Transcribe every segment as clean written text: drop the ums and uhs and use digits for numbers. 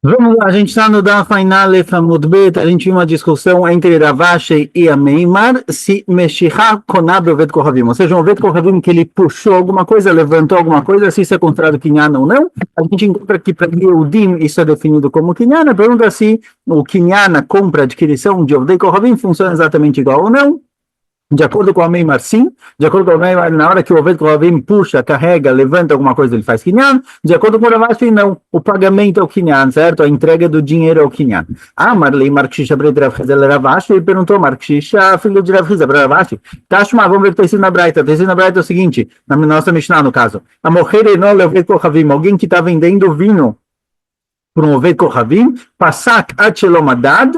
Vamos lá, a gente está no Daf Ainalef Amud Bet, a gente viu uma discussão entre Ravashi e a Meimar, se Meshihá Konab Ovet Kohavim, ou seja, um Ovet Kohavim que ele puxou alguma coisa, levantou alguma coisa, se isso é considerado Kinyan ou não. A gente encontra que para Yehudim isso é definido como Kinyan, a pergunta é se o Kinyan, a compra, a adquisição de Ovet Kohavim, funciona exatamente igual ou não. De acordo com a Meimar, sim. De acordo com a Meimar, na hora que o Ovet Kohavim puxa, carrega, levanta alguma coisa, ele faz Kinyan. De acordo com o Ravashi, não. O pagamento é o Kinyan, certo? A entrega do dinheiro é o Kinyan. Ah, Marley Markshisha Bred Rav Chizda Ravashi, ele perguntou, Markshisha, filho de Rav Chizda para Ravashi. Tashma, vamos ver o que está escrito na Braita. Está escrito na Braita é o seguinte, na nossa Mishnah, no caso. A Mohere no Ovet Kohavim, alguém que está vendendo vinho por um Ovet Kohavim, Pasak Achelomadad,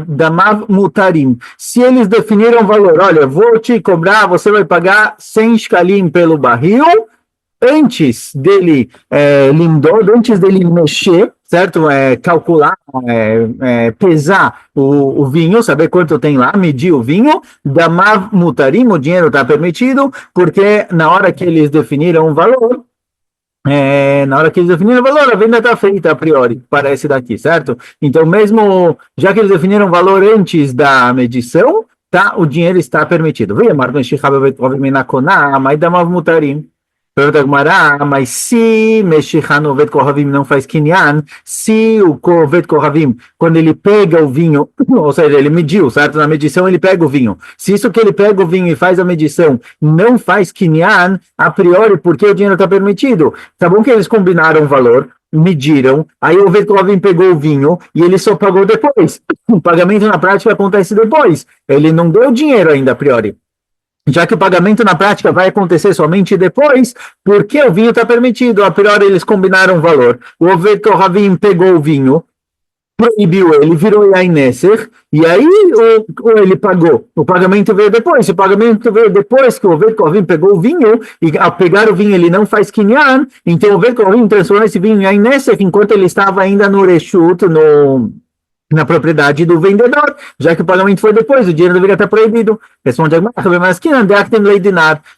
Damav Mutarim. Se eles definiram o valor, olha, vou te cobrar, você vai pagar 100 shkalim pelo barril, antes dele limdod, antes dele mexer, certo? Calcular, pesar o vinho, saber quanto tem lá, medir o vinho, Damav Mutarim, o dinheiro está permitido, porque na hora que eles definiram o valor, na hora que eles definiram o valor, a venda está feita a priori, parece daqui, certo? Então, mesmo já que eles definiram o valor antes da medição, tá, o dinheiro está permitido. Pergunta Gemara, mas se Meshihá no Ovet Kohavim não faz Kinyan, se o Ovet Kohavim, quando ele pega o vinho, ou seja, ele mediu, certo? Na medição ele pega o vinho. Se isso que ele pega o vinho e faz a medição não faz Kinyan, a priori, porque o dinheiro está permitido? Tá bom que eles combinaram o valor, mediram, aí o Ovet Kohavim pegou o vinho e ele só pagou depois. O pagamento na prática acontece depois. Ele não deu dinheiro ainda a priori. Já que o pagamento na prática vai acontecer somente depois, porque o vinho está permitido. A priori eles combinaram o valor. O Ovet Kohavim pegou o vinho, proibiu ele, virou Yaineser, e aí ele pagou. O pagamento veio depois. Se o pagamento veio depois que o Ovet Kohavim pegou o vinho, e ao pegar o vinho ele não faz Kinyan, então o Ovet Kohavim transformou esse vinho em Yaineser enquanto ele estava ainda no Reshut, na propriedade do vendedor, já que o pagamento foi depois, o dinheiro deveria estar proibido. Responde a Gemara, mas que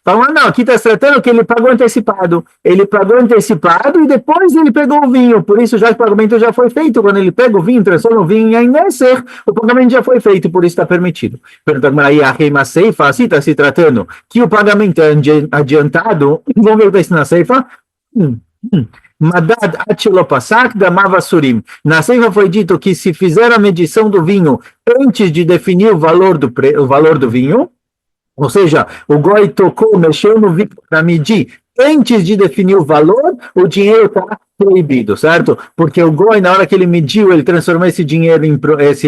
fala, não, aqui está se tratando que ele pagou antecipado. Ele pagou antecipado e depois ele pegou o vinho. Por isso, já que o pagamento já foi feito, quando ele pega o vinho, transforma o vinho em Aineser, o pagamento já foi feito, por isso está permitido. Pergunta a Gemara, Seifa, assim está se tratando que o pagamento é adiantado. Vamos ver o que está na Seifa. Madad Achilopasak da Mavasurim. Na Seifa foi dito que se fizer a medição do vinho antes de definir o valor do vinho, ou seja, o Goi tocou, mexeu no vinho para medir antes de definir o valor, o dinheiro está proibido, certo? Porque o Goi, na hora que ele mediu, ele transformou esse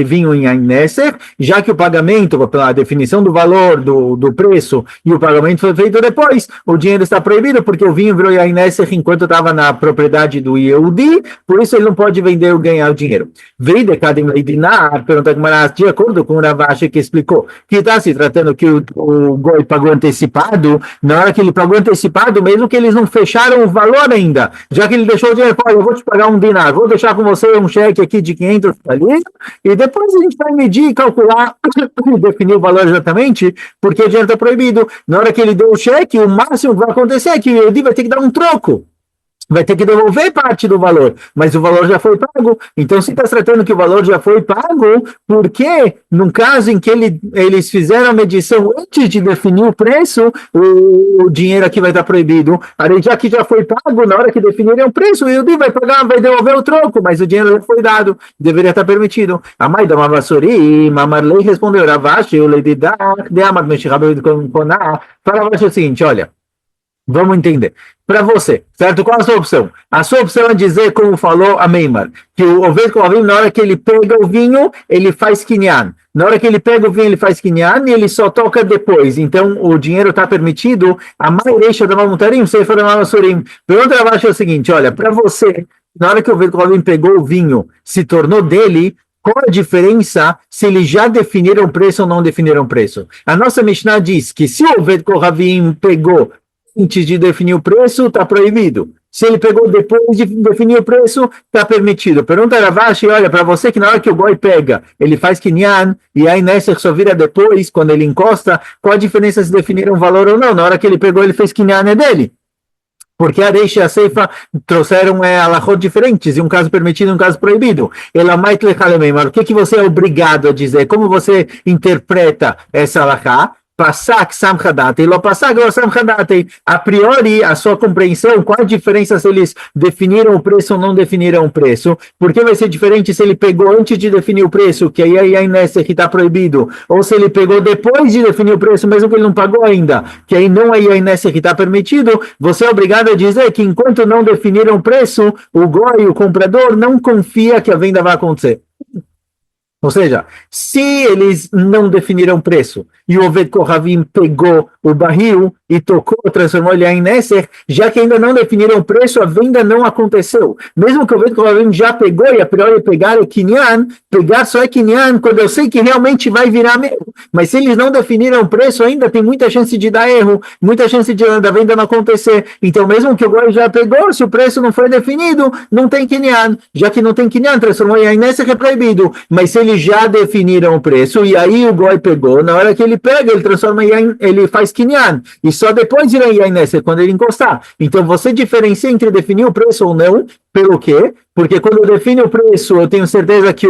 vinho em Aineser, já que o pagamento, pela definição do valor, do preço, e o pagamento foi feito depois, o dinheiro está proibido, porque o vinho virou Aineser enquanto estava na propriedade do Yehudi, por isso ele não pode vender ou ganhar o dinheiro. Veio Kadem Leidinar, pergunta de acordo com o Ravashi que explicou, que está se tratando que o Goi pagou antecipado, na hora que ele pagou antecipado, mesmo que eles não fecharam o valor ainda, já que ele deixou o dinheiro, eu vou te pagar um dinar, vou deixar com você um cheque aqui de 500 ali, e depois a gente vai medir, calcular, definir o valor exatamente, porque o dinheiro está proibido. Na hora que ele deu o cheque, o máximo que vai acontecer é que ele vai ter que dar um troco. Vai ter que devolver parte do valor, mas o valor já foi pago. Então, se está tratando que o valor já foi pago, porque no caso em que eles fizeram a medição antes de definir o preço, o dinheiro aqui vai estar proibido. Aí, já que já foi pago, na hora que definirem o preço, o Yehudi vai pagar, vai devolver o troco, mas o dinheiro já foi dado, deveria estar permitido. A mãe da Mavassori, Mamarlei respondeu, Ravashi, o Leididar, de Amad Meshirabe Koná, falava o seguinte, olha, vamos entender. Para você, certo? Qual a sua opção? A sua opção é dizer, como falou a Meimar, que o Ovet Kohavim, na hora que ele pega o vinho, ele faz Kinyan. Na hora que ele pega o vinho, ele faz Kinyan e ele só toca depois. Então, o dinheiro está permitido. A Maireisha da Mamutarim, Sefer da Mamasurim. Pergunta abaixo é o seguinte, olha, para você, na hora que o Ovet Kohavim pegou o vinho, se tornou dele, qual a diferença se eles já definiram o preço ou não definiram o preço? A nossa Mishnah diz que se o Ovet Kohavim pegou antes de definir o preço, está proibido. Se ele pegou depois de definir o preço, está permitido. Pergunta a Ravashi, olha, para você que na hora que o Goi pega, ele faz Kinyan, e aí nessa só vira depois, quando ele encosta, qual a diferença se definiram o valor ou não? Na hora que ele pegou, ele fez Kinyan, é dele. Porque a Reish e a Seifa trouxeram alahot diferentes, e um caso permitido e um caso proibido. Elamait lechalememar, o que você é obrigado a dizer? Como você interpreta essa alahá? Passak samchadate, lo passak lo samchadate. A priori, a sua compreensão, qual a diferença se eles definiram o preço ou não definiram o preço? Porque vai ser diferente se ele pegou antes de definir o preço, que aí a Inés que está proibido, ou se ele pegou depois de definir o preço, mesmo que ele não pagou ainda, que aí não é a Inés que está permitido. Você é obrigado a dizer que enquanto não definiram o preço, o goi, o comprador, não confia que a venda vai acontecer. Ou seja, se eles não definiram preço e o Oved Kohavim pegou o barril e tocou, transformou ele em Nesser, já que ainda não definiram preço, a venda não aconteceu. Mesmo que o Oved Kohavim já pegou e a priori pegar é Kinyan, pegar só é Kinyan quando eu sei que realmente vai virar meu. Mas se eles não definiram preço ainda, tem muita chance de dar erro, muita chance da venda não acontecer. Então, mesmo que o Goi já pegou, se o preço não foi definido, não tem Kinyan. Já que não tem Kinyan, transformou em Nesser, que é proibido. Mas se eles já definiram o preço, e aí o Goi pegou, na hora que ele pega, ele transforma em, ele faz Kinyan, e só depois irá em Nesser, quando ele encostar. Então você diferencia entre definir o preço ou não, pelo quê? Porque quando eu defino o preço, eu tenho certeza que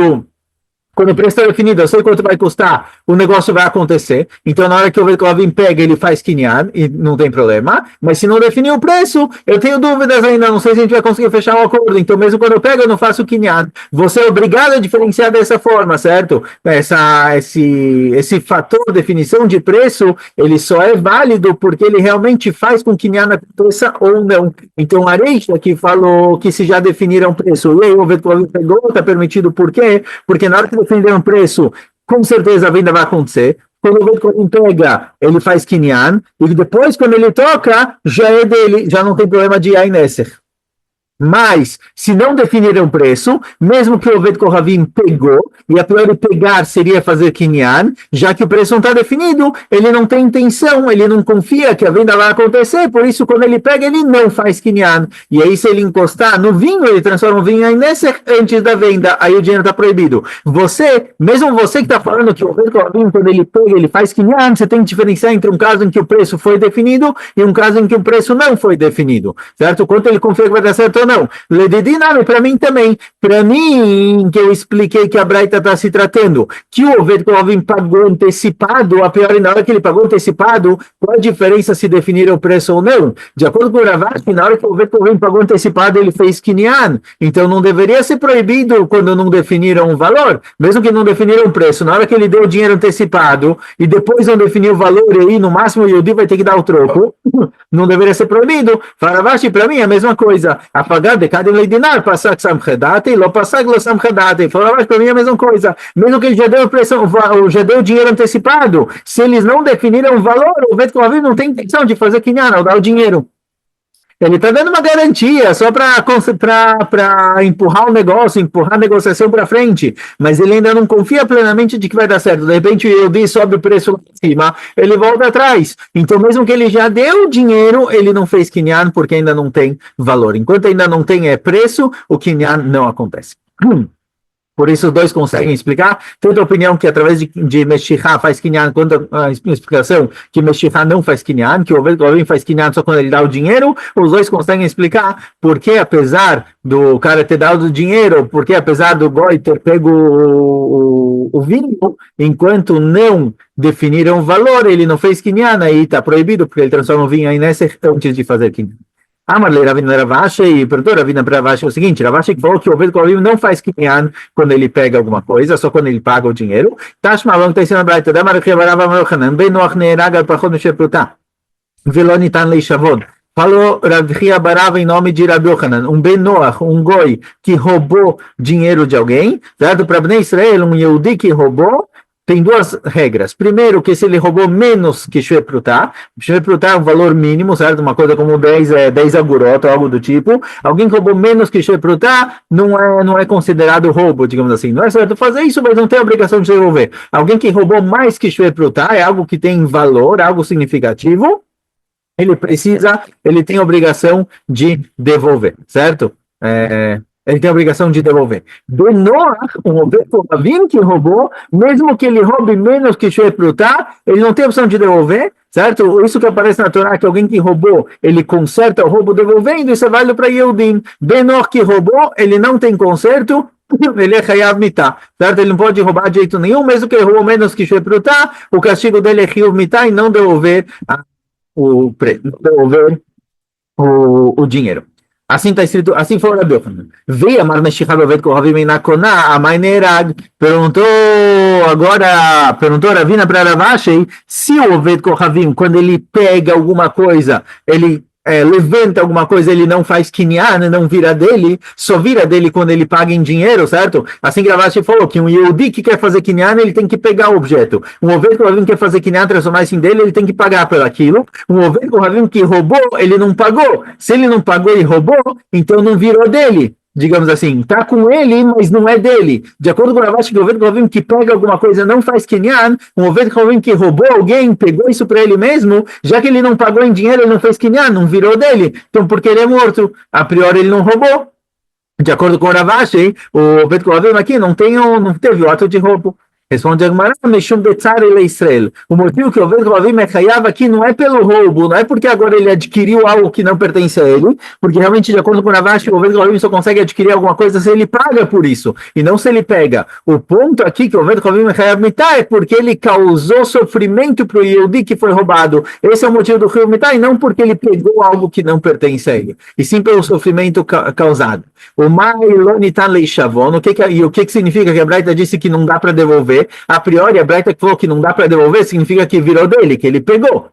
quando o preço está definido, eu sei quanto vai custar, o negócio vai acontecer. Então, na hora que o Kohavim pega, ele faz Kinyan, e não tem problema. Mas se não definir o preço, eu tenho dúvidas ainda, não sei se a gente vai conseguir fechar um acordo. Então, mesmo quando eu pego, eu não faço Kinyan. Você é obrigado a diferenciar dessa forma, certo? Esse fator definição de preço, ele só é válido porque ele realmente faz com que Kinyan aconteça ou não. Então, a Reish aqui falou que se já definiram o preço, e aí o Kohavim pegou, está permitido, por quê? Porque na hora que defender um preço, com certeza a venda vai acontecer. Quando o Bitcoin pega, ele faz Kinyan, e depois, quando ele toca, já é dele, já não tem problema de Ainesser. Mas, se não definirem o preço, mesmo que o Oved Kohavim pegou, e a priori pegar seria fazer Kinyan, já que o preço não está definido, ele não tem intenção, ele não confia que a venda vai acontecer, por isso quando ele pega, ele não faz Kinyan. E aí se ele encostar no vinho, ele transforma o vinho em Nesser antes da venda, aí o dinheiro está proibido. Mesmo você que está falando que o Oved Kohavim, quando ele pega, ele faz Kinyan, você tem que diferenciar entre um caso em que o preço foi definido e um caso em que o preço não foi definido, certo? Quanto ele confia que vai dar certo ou não. Ledidinami, para mim também. Para mim, que eu expliquei que a Braita está se tratando, que o Oved Kohavim pagou antecipado, a priori, na hora que ele pagou antecipado, qual a diferença se definir o preço ou não? De acordo com o Ravashi, na hora que o Oved Kohavim pagou antecipado, ele fez Kinyan. Então, não deveria ser proibido quando não definiram o valor, mesmo que não definiram o preço. Na hora que ele deu o dinheiro antecipado e depois não definiu o valor, e aí, no máximo, o Yudi vai ter que dar o troco, não deveria ser proibido. Ravashi, para mim, é a mesma coisa. Pagar de cada leidinar, passar que samchedate, lo passar que lo samchedate. Falava para mim a mesma coisa. Mesmo que ele já deu pressão, já deu dinheiro antecipado, se eles não definiram o valor, o Oved Kohavim não tem intenção de fazer Kinyan, ou dar o dinheiro. Ele está dando uma garantia só para empurrar o negócio, empurrar a negociação para frente, mas ele ainda não confia plenamente de que vai dar certo. De repente, eu disse, sobe o preço lá em cima, ele volta atrás. Então, mesmo que ele já deu o dinheiro, ele não fez Kinyan porque ainda não tem valor. Enquanto ainda não tem preço, o Kinyan não acontece. Por isso, os dois conseguem explicar. Tanto a opinião que através de Meshihá faz Kinyan, quanto a explicação que Meshihá não faz Kinyan, que o Oved Kohavim faz Kinyan só quando ele dá o dinheiro. Os dois conseguem explicar porque, apesar do cara ter dado o dinheiro, porque apesar do Goi ter pego o vinho, enquanto não definiram o valor, ele não fez Kinyan, aí está proibido, porque ele transforma o vinho em Nesser antes de fazer Kinyan. Amarlei Ravina Ravashi e perguntou Ravina para Ravashi o seguinte: Ravashi falou que o Oved Kohavim não faz Kinyan quando ele pega alguma coisa, só quando ele paga o dinheiro. Tashma, vamos ter ensinado a Braita. Damarachia Barava Melchanan, Ben Noach Neerag al Pachot Mesheh Pruta, Velo Nitan Leishavod. Falou Ravia Barava em nome de Rabi Yochanan, um Ben Noach, um Goi que roubou dinheiro de alguém, certo? Para Bnei Israel, um Yehudi que roubou. Tem duas regras. Primeiro, que se ele roubou menos que Shvei Prutá é um valor mínimo, certo? Uma coisa como 10 agurot, ou algo do tipo. Alguém que roubou menos que Shvei Prutá não é considerado roubo, digamos assim. Não é certo fazer isso, mas não tem obrigação de devolver. Alguém que roubou mais que Shvei Prutá é algo que tem valor, algo significativo. Ele tem obrigação de devolver, certo? ele tem a obrigação de devolver. Benoach, um Oved Kohavim que roubou, mesmo que ele roube menos que Shoei Prutá, ele não tem opção de devolver, certo? Isso que aparece na Torá, que alguém que roubou, ele conserta o roubo devolvendo, isso é válido para Yehudim. Benoach que roubou, ele não tem conserto, ele é Chayav Mitá, certo? Ele não pode roubar de jeito nenhum, mesmo que ele roubou menos que Shoei Prutá, o castigo dele é Chayav Mitá e não devolver o dinheiro. Assim está escrito, assim foi o Rabi Yochanan. Veio Amar Meshichad Oved Kohavim Einakoná, Amai Nerag. Perguntou Ravina para Ravashi, se o Oved Kohavim, quando ele pega alguma coisa, ele levanta alguma coisa, ele não faz kinyan, não vira dele, só vira dele quando ele paga em dinheiro, certo? Assim que Ravashi falou que um Yehudi que quer fazer kinyan, ele tem que pegar o objeto. Um Oved Kohavim que quer fazer kinyan, transformar isso em dele, ele tem que pagar por aquilo. Um Oved Kohavim que roubou, ele não pagou. Se ele não pagou e roubou, então não virou dele. Digamos assim, tá com ele, mas não é dele. De acordo com o Ravashi, que o Oved Kohavim que pega alguma coisa não faz kinyan, um Oved Kohavim que roubou alguém, pegou isso para ele mesmo, já que ele não pagou em dinheiro, ele não fez kinyan, não virou dele. Então, porque ele é morto, a priori ele não roubou. De acordo com o Ravashi, o Oved Kohavim aqui não teve o ato de roubo. Responde Agmará, Meshum Betzar ele Israel. O motivo que o Oved Kohavim é chayav aqui não é pelo roubo, não é porque agora ele adquiriu algo que não pertence a ele, porque realmente, de acordo com o Ravashi, o Oved Kohavim só consegue adquirir alguma coisa se ele paga por isso, e não se ele pega. O ponto aqui que o Oved Kohavim é chayav mitá é porque ele causou sofrimento para o Yehudi que foi roubado. Esse é o motivo do chayav mitá, e não porque ele pegou algo que não pertence a ele, e sim pelo sofrimento causado. O Mailonitan Leishavon, o que significa que a Braita disse que não dá para devolver? A priori, a Braita que falou que não dá para devolver significa que virou dele, que ele pegou.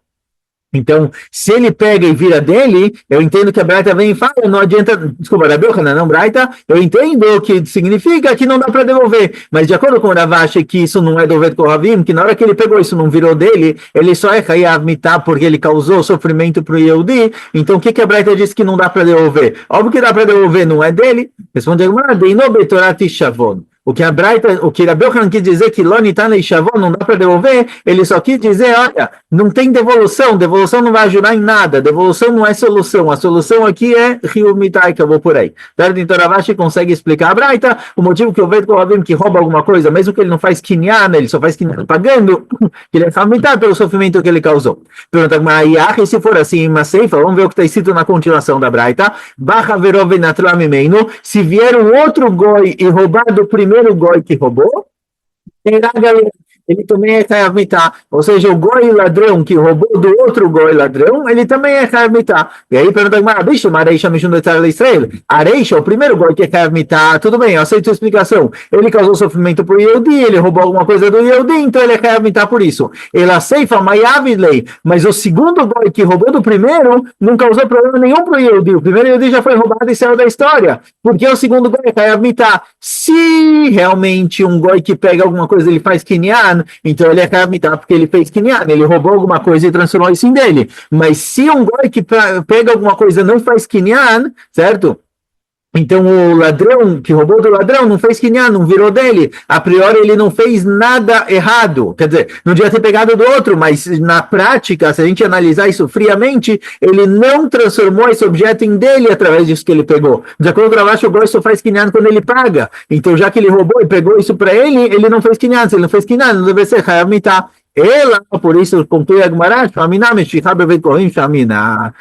Então, se ele pega e vira dele, eu entendo que a Braita vem e fala, não adianta, desculpa, Rabi Yochanan, não Braita, eu entendo que significa que não dá para devolver, mas de acordo com o Ravashi, que isso não é do Oved Kohavim, que na hora que ele pegou isso não virou dele, ele só é Chayav Mitá porque ele causou sofrimento para o Yehudi, então o que a Braita disse que não dá para devolver? Óbvio que dá para devolver, não é dele. Responde a Gemara, Deino Betorati Shavon. O que Rabi Yochanan quis dizer que Lonitan e Shavon não dá para devolver, ele só quis dizer, olha, não tem devolução não vai ajudar em nada, devolução não é solução, a solução aqui é Rio Mitai, que eu vou por aí. Então Ravashi consegue explicar a Braita, o motivo que eu vejo Kohavim que rouba alguma coisa, mesmo que ele não faz kinyan, ele só faz kinyan pagando, que ele é Mitai pelo sofrimento que ele causou. Pergunta, mas se for assim, mas vamos ver o que está escrito na continuação da Braita, Bacha Verove Natramimeino, se vier um outro goi e roubar do primeiro goi que roubou, ele também é chayav mitá, ou seja, o goi ladrão que roubou do outro goi ladrão, ele também é chayav mitá. E aí pergunta a bicho, mas Areisha Mishum Detzar Israel. Areisha, o primeiro goi que é chayav mitá, tudo bem, eu aceito a explicação. Ele causou sofrimento para o Yehudi, ele roubou alguma coisa do Yehudi, então ele é chayav mitá por isso. Ele aceifa Mayavidlei, mas o segundo goi que roubou do primeiro não causou problema nenhum para o Yehudi. O primeiro Yehudi já foi roubado e saiu da história. Porque o segundo goi é chayav mitá. Se realmente um goi que pega alguma coisa, ele faz kinyan, então ele é chayav mitá porque ele fez kinyan, ele roubou alguma coisa e transformou isso em dele. Mas se um goi que pega alguma coisa não faz kinyan, certo? Então o ladrão que roubou do ladrão não fez kinyan, não virou dele. A priori ele não fez nada errado. Quer dizer, não devia ter pegado do outro, mas na prática, se a gente analisar isso friamente, ele não transformou esse objeto em dele através disso que ele pegou. De acordo com o Ravashi, o goi só faz kinyan quando ele paga. Então já que ele roubou e pegou isso para ele não fez kinyan. Se ele não fez kinyan, não deve ser chayav mitá. Ela, por isso, conclui a Gemara, Shaminá, Meshichat Beved Kohavim, Shaminá,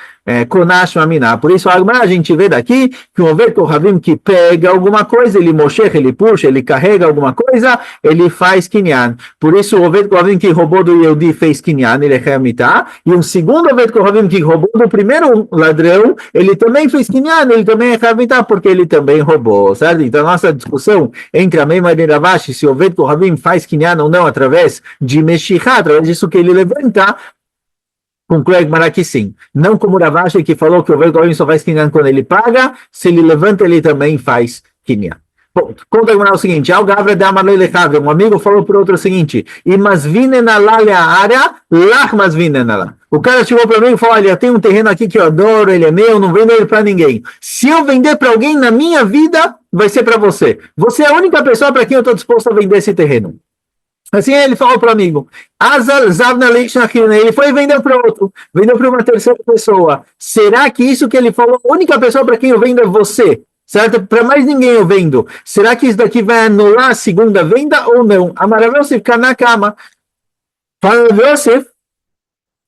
Konash, Shaminá. Por isso, a Gemara, a gente vê daqui que um Oved Kohavim que pega alguma coisa, ele moshech, ele puxa, ele carrega alguma coisa, ele faz kinyan. Por isso, o Oved Kohavim que roubou do Yehudi fez kinyan, ele é chayav mitá. E um segundo Oved Kohavim que roubou do primeiro ladrão, ele também fez kinyan, ele também é chayav mitá, porque ele também roubou, certo? Então, a nossa discussão entre a Meimar e Ravashi, se o Oved Kohavim faz kinyan ou não, através de Meshichat, através disso que ele levanta, conclui a Gemara que sim. Não como o Ravashi que falou que o Oved Kohavim só faz kinyan quando ele paga, se ele levanta, ele também faz kinyan. Bom, conta a Gemara o seguinte, um amigo falou para o outro o seguinte, o cara chegou para mim e falou, olha, eu tenho um terreno aqui que eu adoro, ele é meu, não vendo ele para ninguém. Se eu vender para alguém na minha vida, vai ser para você. Você é a única pessoa para quem eu estou disposto a vender esse terreno. Assim ele falou para o amigo, ele foi e vendeu para outro, vendeu para uma terceira pessoa. Será que isso que ele falou, a única pessoa para quem eu vendo é você? certo? Para mais ninguém eu vendo. Será que isso daqui vai anular a segunda venda ou não? Amar Rav Yosef na cama. Fala Rav Yosef,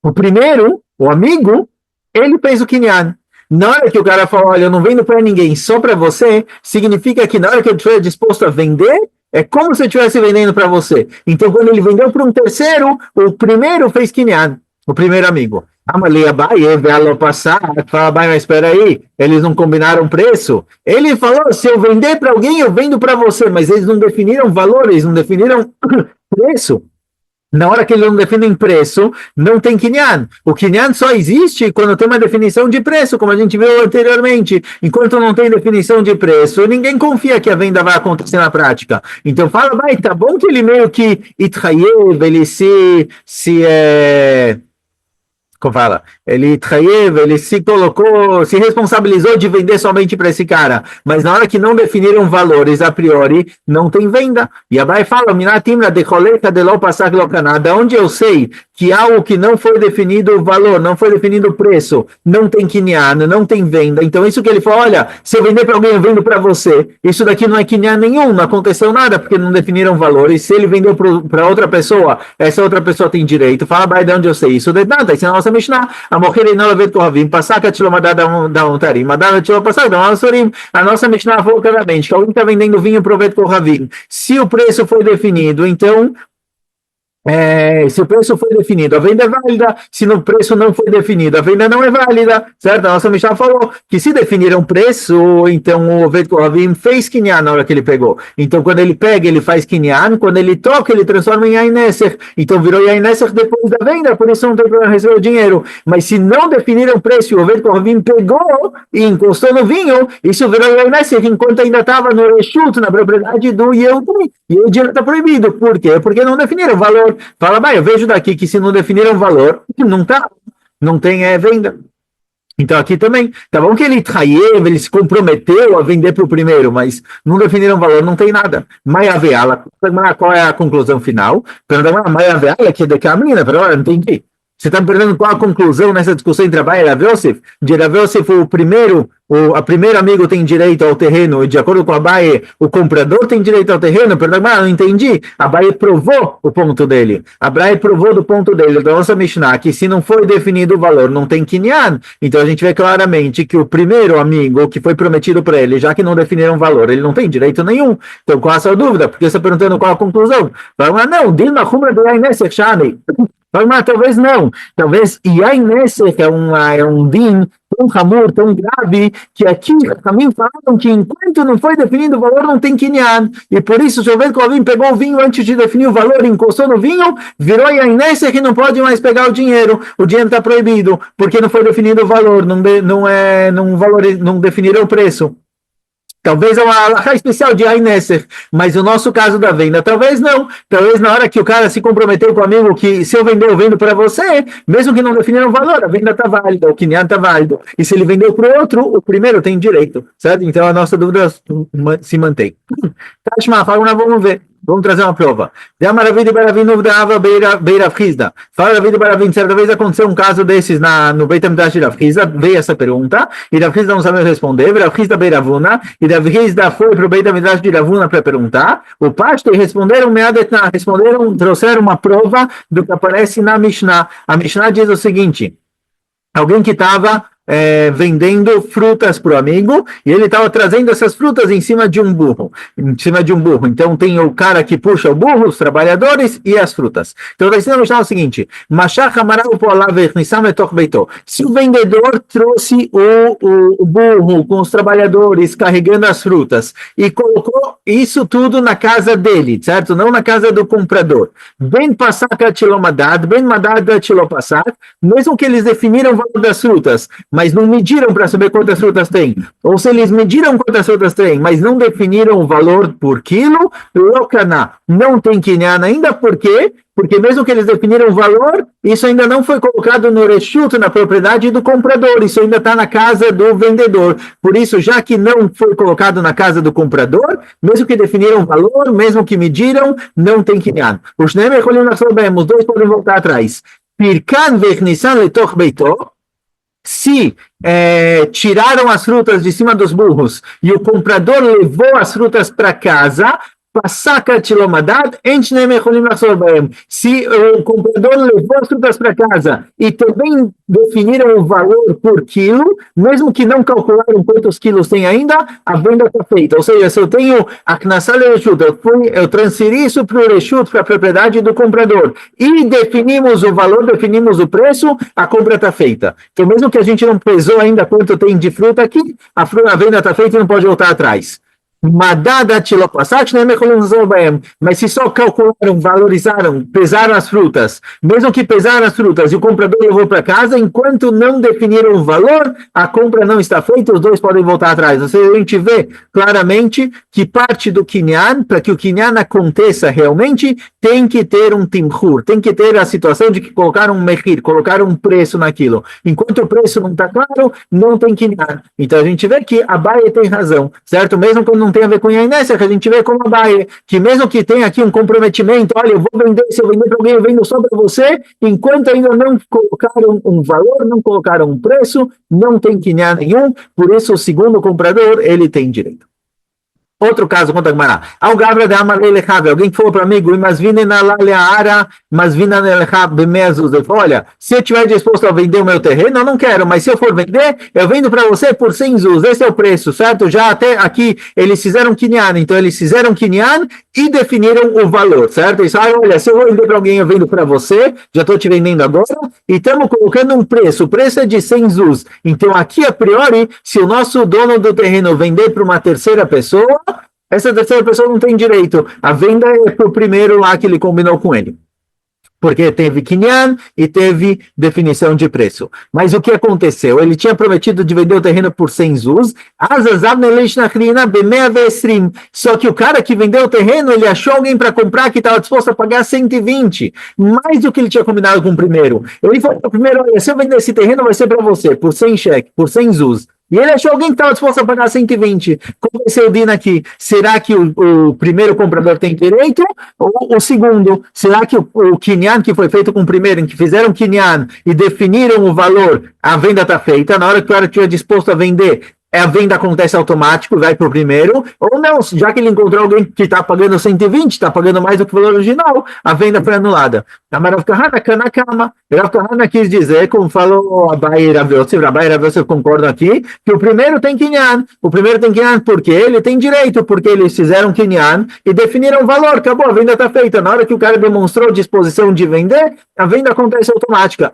o primeiro, o amigo, ele fez o Kinyan. Na hora que o cara falou, olha, eu não vendo para ninguém, só para você, significa que na hora que ele estiver disposto a vender, é como se eu estivesse vendendo para você. Então, quando ele vendeu para um terceiro, o primeiro fez Kinyan, o primeiro amigo. Amalia Abaye, vê-lo passar, fala, mas espera aí, eles não combinaram preço? Ele falou, se eu vender para alguém, eu vendo para você, mas eles não definiram valores, não definiram preço. Na hora que ele não define preço, não tem Kinyan. O Kinyan só existe quando tem uma definição de preço, como a gente viu anteriormente. Enquanto não tem definição de preço, ninguém confia que a venda vai acontecer na prática. Então fala, vai, tá bom que ele meio que itchayev, ele como fala? Ele se colocou, se responsabilizou de vender somente para esse cara, mas na hora que não definiram valores a priori, não tem venda. E Abai fala, Minatimra de coleta de lo passar canada, onde eu sei que algo que não foi definido o valor, não foi definido o preço, não tem Kinyan, não tem venda. Então isso que ele falou, olha, se eu vender para alguém, eu vendo para você. Isso daqui não é Kinyan nenhum, não aconteceu nada porque não definiram valores. Se ele vendeu para outra pessoa, essa outra pessoa tem direito. Fala, Abai, de onde eu sei isso? De nada, isso é a nossa Mishnah. A morrer não ver Kohavim, passar que a Tilomadada da um tarim, Madada Tilo passar da um surim. A nossa Mishnah falou claramente que alguém está vendendo vinho para o Bet Kohavim. Se o preço foi definido, então se o preço foi definido, a venda é válida. Se o preço não foi definido, a venda não é válida, certo? A nossa Mishnah falou que se definiram preço, então o Oved Kohavim fez Kinyan na hora que ele pegou. Então, quando ele pega, ele faz Kinyan. Quando ele toca, ele transforma em Yain Neser. Então, virou Yain Neser depois da venda, por isso não tem problema receber o dinheiro. Mas se não definiram preço e o Oved Kohavim pegou e encostou no vinho, isso virou Yain Neser enquanto ainda estava no Reshut, na propriedade do Yehudi. E o dinheiro está proibido. Por quê? Porque não definiram o valor. Fala, eu vejo daqui que se não definiram valor, não tem venda. Então aqui também, tá bom que ele se comprometeu a vender para o primeiro, mas não definiram valor, não tem nada. Maia Veala, qual é a conclusão final? Maia Veala, que é daqui a menina, não entendi. Você está me perguntando qual a conclusão nessa discussão entre Abai e Rav Yosef? De Rav Yosef, a primeiro amigo tem direito ao terreno, e de acordo com Abai, o comprador tem direito ao terreno? Perdão, não entendi. Abai provou o ponto dele. Abai provou do ponto dele, da nossa Mishnah, que se não foi definido o valor, não tem Kinyan. Então a gente vê claramente que o primeiro amigo que foi prometido para ele, já que não definiram o valor, ele não tem direito nenhum. Então qual a sua dúvida? Porque você está perguntando qual a conclusão. Fala, não, Dilma Humra do Yainese Shani. Mas talvez não. Talvez Yain Neser é um din tão hamur, tão grave, que aqui também falaram que enquanto não foi definido o valor, não tem Kinyan. E por isso, se o Oved Kohavim pegou o vinho antes de definir o valor, encostou no vinho, virou Yain Neser que não pode mais pegar o dinheiro. O dinheiro está proibido, porque não foi definido o valor, não definiram o preço. Talvez é uma alahá especial de Yain Neser, mas o nosso caso da venda, talvez não. Talvez na hora que o cara se comprometeu com o amigo que se eu vender, eu vendo para você, mesmo que não definiram o valor, a venda está válida, o Kinyan está válido. E se ele vendeu para o outro, o primeiro tem direito, certo? Então a nossa dúvida se mantém. Tashma, vamos ver. Vamos trazer uma prova. Fala David Baravim, certa vez aconteceu um caso desses no Beit HaMikdash de Rav Hizda, veio essa pergunta, e Rav Hizda não sabia responder, Rav Hizda Beiravuna, e Rav Hizda foi para o Beit HaMikdash de Ravuna para perguntar, o Pashto responderam, trouxeram uma prova do que aparece na Mishnah. A Mishnah diz o seguinte, alguém que estava vendendo frutas para o amigo, e ele estava trazendo essas frutas em cima de um burro. Então tem o cara que puxa o burro, os trabalhadores e as frutas. Então vai ser o seguinte, se o vendedor trouxe o burro com os trabalhadores carregando as frutas e colocou isso tudo na casa dele, certo? Não na casa do comprador. Ben passar katilomadad, ben madad katilopassar, mesmo que eles definiram o valor das frutas, mas não mediram para saber quantas frutas tem. Ou se eles mediram quantas frutas tem, mas não definiram o valor por quilo, lokana, não tem Kinyan ainda, por quê? Porque mesmo que eles definiram o valor, isso ainda não foi colocado no reshut, na propriedade do comprador, isso ainda está na casa do vendedor. Por isso, já que não foi colocado na casa do comprador, mesmo que definiram o valor, mesmo que mediram, não tem Kinyan. Os dois podem voltar atrás. Pirkan vechnissan letoch beito. Se tiraram as frutas de cima dos burros e o comprador levou as frutas para casa, se o comprador levou as frutas para casa e também definiram o valor por quilo, mesmo que não calcularam quantos quilos tem ainda, a venda está feita. Ou seja, se eu tenho a Knassal Reshut, eu transferi isso para o Reshut, para a propriedade do comprador, e definimos o valor, definimos o preço, a compra está feita. Então, mesmo que a gente não pesou ainda quanto tem de fruta aqui, a venda está feita e não pode voltar atrás. Mas se só calcularam, valorizaram, pesaram as frutas, mesmo que pesaram as frutas e o comprador levou para casa, enquanto não definiram o valor, a compra não está feita, os dois podem voltar atrás. Ou seja, a gente vê claramente que parte do Kinyan, para que o Kinyan aconteça realmente, tem que ter um timhur, tem que ter a situação de que colocaram um mehir, colocaram um preço naquilo. Enquanto o preço não está claro, não tem Kinyan. Então a gente vê que Abaye tem razão, certo? Mesmo quando não tem a ver com Inessa, que a gente vê como Abaye, que mesmo que tenha aqui um comprometimento, olha, eu vou vender, se eu vender para alguém, eu vendo só para você, enquanto ainda não colocaram um valor, não colocaram um preço, não tem Kinyan nenhum, por isso o segundo comprador, ele tem direito. Outro caso, conta Gmará. Ao Gabra de Amarelechabe, alguém que falou para mim, mas vina na laleara, mas vina nelechabe mezuz. Ele falou, olha, se eu estiver disposto a vender o meu terreno, eu não quero, mas se eu for vender, eu vendo para você por 100 zuz. Esse é o preço, certo? Já até aqui eles fizeram Kinyan, então eles fizeram Kinyan e definiram o valor, certo? Eles falaram, olha, se eu vou vender para alguém, eu vendo para você, já estou te vendendo agora, e estamos colocando um preço, o preço é de 100 zuz. Então aqui, a priori, se o nosso dono do terreno vender para uma terceira pessoa, essa terceira pessoa não tem direito. A venda é para o primeiro lá que ele combinou com ele. Porque teve Kinyan e teve definição de preço. Mas o que aconteceu? Ele tinha prometido de vender o terreno por 100 zuz. Só que o cara que vendeu o terreno, ele achou alguém para comprar que estava disposto a pagar 120. Mais do que ele tinha combinado com o primeiro. Ele falou para o primeiro, olha, se eu vender esse terreno vai ser para você, por 100 cheque, por 100 zuz. E ele achou alguém que estava disposto a pagar 120. Como vai ser o Dina aqui? Será que o primeiro comprador tem direito? Ou o segundo? Será que o Kinyan que foi feito com o primeiro, em que fizeram Kinyan e definiram o valor, a venda está feita, na hora que o cara estiver disposto a vender, a venda acontece automático, vai para o primeiro, ou não, já que ele encontrou alguém que está pagando 120, está pagando mais do que o valor original, a venda foi anulada. A Rav Kahana, Kanakama, Rav Kahana quis dizer, como falou Abaye e Rav Yosef concordam aqui, que o primeiro tem Kinyan porque ele tem direito, porque eles fizeram Kinyan e definiram o valor, acabou, a venda está feita. Na hora que o cara demonstrou disposição de vender, a venda acontece automática.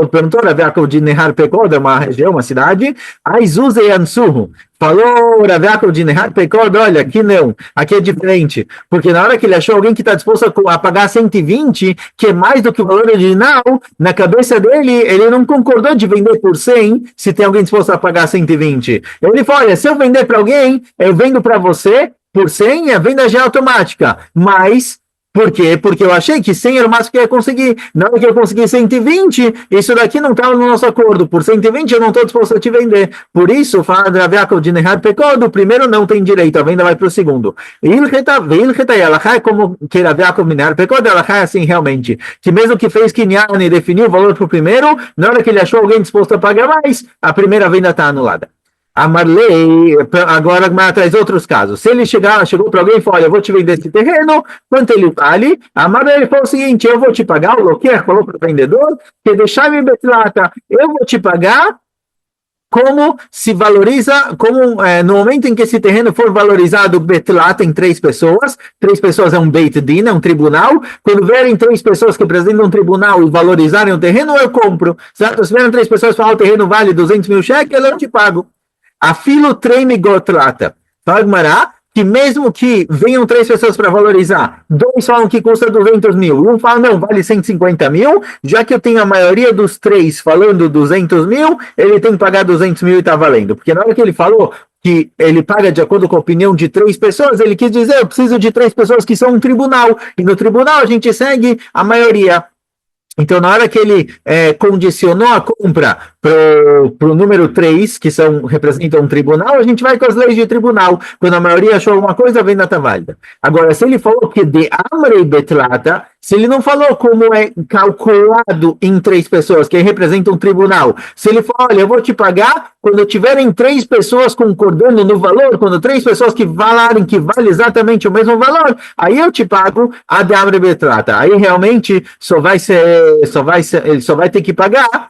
Perguntou Rav Yaakov de Nehar Pekod, uma região, uma cidade. Aizuze Yansuhu. Falou Rav Yaakov de Nehar Pekod, olha, aqui não, aqui é diferente. Porque na hora que ele achou alguém que está disposto a pagar 120, que é mais do que o valor original, na cabeça dele, ele não concordou de vender por 100, se tem alguém disposto a pagar 120. Ele falou, olha, se eu vender para alguém, eu vendo para você por 100, a venda já é automática. Mas... Por quê? Porque eu achei que 100 era o máximo que eu ia conseguir. Na hora que eu consegui 120, isso daqui não estava no nosso acordo. Por 120 eu não estou disposto a te vender. Por isso, fala de Rav Yaakov de Nehar Pekod, o primeiro não tem direito, a venda vai para o segundo. É como que Rav Yaakov de Nehar Pekod, ela é assim realmente. Que mesmo que fez Kinyan e definiu o valor para o primeiro, na hora que ele achou alguém disposto a pagar mais, a primeira venda está anulada. A Marley, agora traz outros casos. Se ele chegou para alguém e falou, olha, eu vou te vender esse terreno, quanto ele vale? A Marley falou o seguinte, eu vou te pagar, o Loquer falou para o vendedor, que deixar-me betlata, eu vou te pagar como se valoriza, no momento em que esse terreno for valorizado, betlata em 3 pessoas é um Beit Din, é um tribunal, quando vierem 3 pessoas que apresentam um tribunal e valorizarem o terreno, eu compro, certo? Se vierem 3 pessoas e falar, o terreno vale 200 mil cheques, eu te pago. A filo treme gotlata. Fala Gmará, que mesmo que venham 3 pessoas para valorizar, 2 falam que custa 200 mil, um fala, não, vale 150 mil, já que eu tenho a maioria dos 3 falando 200 mil, ele tem que pagar 200 mil e está valendo. Porque na hora que ele falou que ele paga de acordo com a opinião de 3 pessoas, ele quis dizer, eu preciso de 3 pessoas que são um tribunal, e no tribunal a gente segue a maioria. Então, na hora que ele condicionou a compra para o número 3, que representam um tribunal, a gente vai com as leis de tribunal. Quando a maioria achou alguma coisa, a venda está válida. Agora, se ele falou que de Amrei Betlata, se ele não falou como é calculado em 3 pessoas, que representa um tribunal, se ele falou, olha, eu vou te pagar quando tiverem 3 pessoas concordando no valor, quando 3 pessoas que falarem que vale exatamente o mesmo valor, aí eu te pago a de Amrei Betlata. Aí realmente ele só vai ter que pagar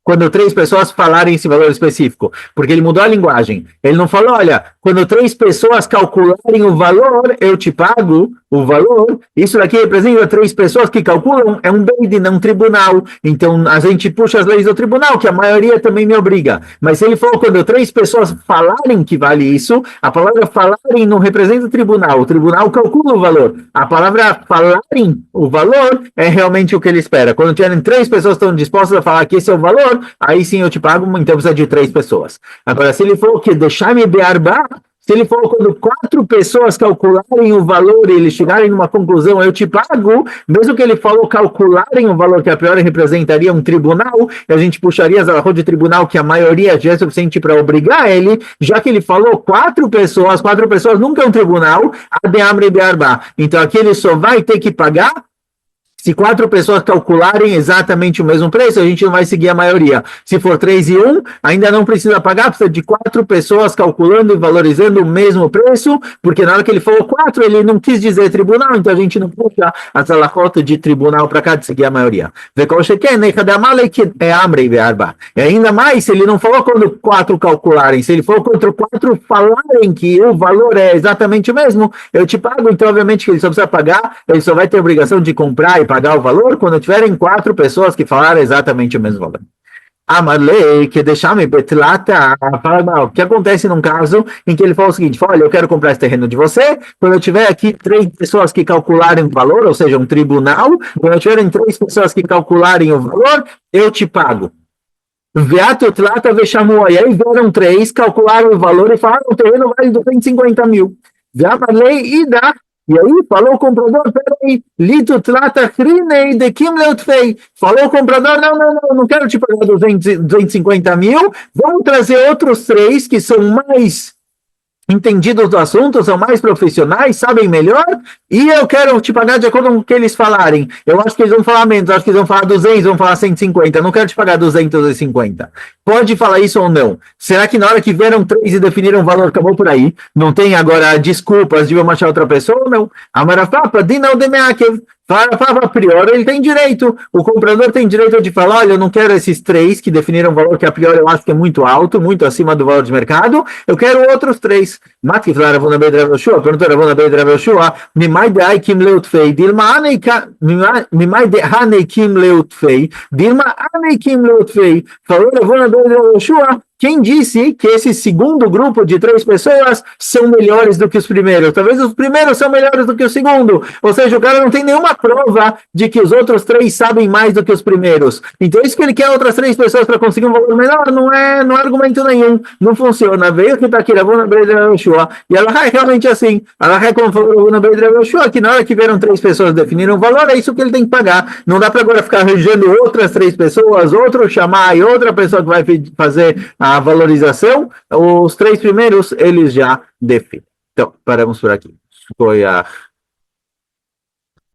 quando 3 pessoas falarem esse valor específico, porque ele mudou a linguagem. Ele não falou, olha, quando 3 pessoas calcularem o valor, eu te pago o valor. Isso daqui representa 3 pessoas que calculam, é um beidin, é um tribunal. Então, a gente puxa as leis do tribunal, que a maioria também me obriga. Mas se ele falou, quando 3 pessoas falarem que vale isso, a palavra falarem não representa tribunal. O tribunal calcula o valor. A palavra falarem o valor é realmente o que ele espera. Quando tiverem 3 pessoas que estão dispostas a falar que esse é o valor, aí sim eu te pago, então precisa de 3 pessoas. Agora, se ele falou que deixar-me bearbar, se ele falou quando 4 pessoas calcularem o valor e eles chegarem numa conclusão, eu te pago, mesmo que ele falou calcularem o valor que a priori representaria um tribunal, a gente puxaria as alahot de tribunal que a maioria já é suficiente para obrigar ele, já que ele falou 4 pessoas nunca é um tribunal, a de Amrei Bearba. Então aqui ele só vai ter que pagar se 4 pessoas calcularem exatamente o mesmo preço, a gente não vai seguir a maioria. Se for 3 e 1, ainda não precisa pagar, precisa de 4 pessoas calculando e valorizando o mesmo preço, porque na hora que ele falou 4, ele não quis dizer tribunal, então a gente não puxa a salahot de tribunal para cá de seguir a maioria. E ainda mais, se ele não falou quando 4 calcularem, se ele falou quando 4 falarem que o valor é exatamente o mesmo, eu te pago, então obviamente que ele só precisa pagar, ele só vai ter a obrigação de comprar e pagar o valor quando tiverem 4 pessoas que falaram exatamente o mesmo valor. Amarlei, que deixar-me betlata, o que acontece num caso em que ele fala o seguinte, olha, eu quero comprar esse terreno de você, quando eu tiver aqui 3 pessoas que calcularem o valor, ou seja, um tribunal, quando eu tiverem 3 pessoas que calcularem o valor, eu te pago. Veato tlata vexamou, e aí vieram 3, calcularam o valor e falaram, o terreno vale 250 mil. Veamarlei e dá. E aí, falou o comprador, peraí, lito trata crinei de kim leutfei. Falou o comprador, não quero te pagar 250 mil, vamos trazer outros 3 que são mais entendidos do assunto, são mais profissionais, sabem melhor, e eu quero te pagar de acordo com o que eles falarem. Eu acho que eles vão falar menos, acho que eles vão falar 200, vão falar 150, eu não quero te pagar 250. Pode falar isso ou não? Será que na hora que vieram 3 e definiram o valor, acabou por aí? Não tem agora desculpas de eu achar outra pessoa ou não? A Marafapa, Dinal Demeakev, a priori ele tem direito, o comprador tem direito de falar, olha, eu não quero esses 3 que definiram o valor que a priori eu acho que é muito alto, muito acima do valor de mercado, eu quero outros 3. Matki falar Ravuna Beidra Yoshua, perguntou Ravuna Beidra Yoshua, Mimai de Aikim Leutfei, Dilma Mimai de Haneikim Leutfei, Dilma Haneikim Leutfei, falou Ravuna Beidra Yoshua, quem disse que esse segundo grupo de 3 pessoas são melhores do que os primeiros? Talvez os primeiros são melhores do que o segundo. Ou seja, o cara não tem nenhuma prova de que os outros 3 sabem mais do que os primeiros. Então, isso que ele quer outras 3 pessoas para conseguir um valor menor não é argumento nenhum. Não funciona. Veio que está aqui, Ravuna Beidra Yoshua. E ela é realmente assim. Ela é como falou Ravuna Beidra Yoshua, que na hora que vieram 3 pessoas definiram o valor, é isso que ele tem que pagar. Não dá para agora ficar regendo outras 3 pessoas, outro chamar e outra pessoa que vai fazer a valorização, os 3 primeiros eles já definem. Então, paramos por aqui. Foi a